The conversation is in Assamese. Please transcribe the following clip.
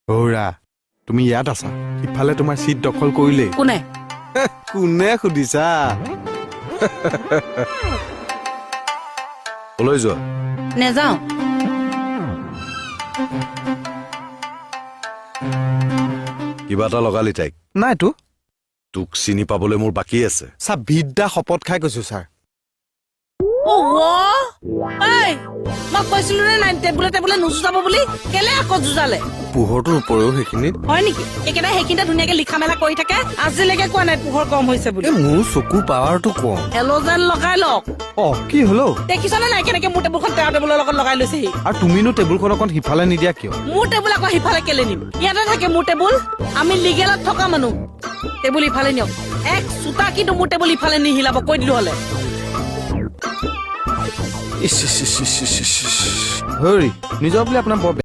হৌৰা তুমি ইয়াত আছা ইফালে তোমাৰ সিট দখল কৰিলে কোনে কোনে সুধিছা ওলাই যোৱা নেযাওঁ কিবা এটা লগালি তাইক নাইতো তোক চিনি পাবলৈ মোৰ বাকী আছে চা বিদ্যা শপত খাই কৈছো ছাৰ এই মই কৈছিলো নে নাই টেবুলে নুজুজাব বুলি কেলে আকৌ জুজালে পোহৰটোৰ ওপৰেও সেইখিনিত হয় নেকি একেবাৰে সেইখিনিতে ধুনীয়াকে লিখা মেলা কৰি থাকে আজিলৈকে কোৱা নাই পোহৰ কম হৈছে বুলি মোৰ চকু পাৱাৰটো কম হেল'জেন লগাই লওক কি হলো দেখিছনে নাই কেনেকে মোৰ টেবুলখন তেওঁৰ টেবুলৰ লগত লগাই লৈছেহি আৰু তুমিনো টেবুলখন অকণ সিফালে নিদিয়া কিয় মোৰ টেবুল আকৌ সিফালে কেলে নিম ইয়াতে থাকে মোৰ টেবুল আমি লিগেলত থকা মানুহ টেবুল ইফালে নিয়ক এক চোতা কিন্তু মোৰ টেবুল ইফালে নিহিলাব কৈ দিলো হলে হৰি নিজৰ বুলি আপোনাৰ বৰ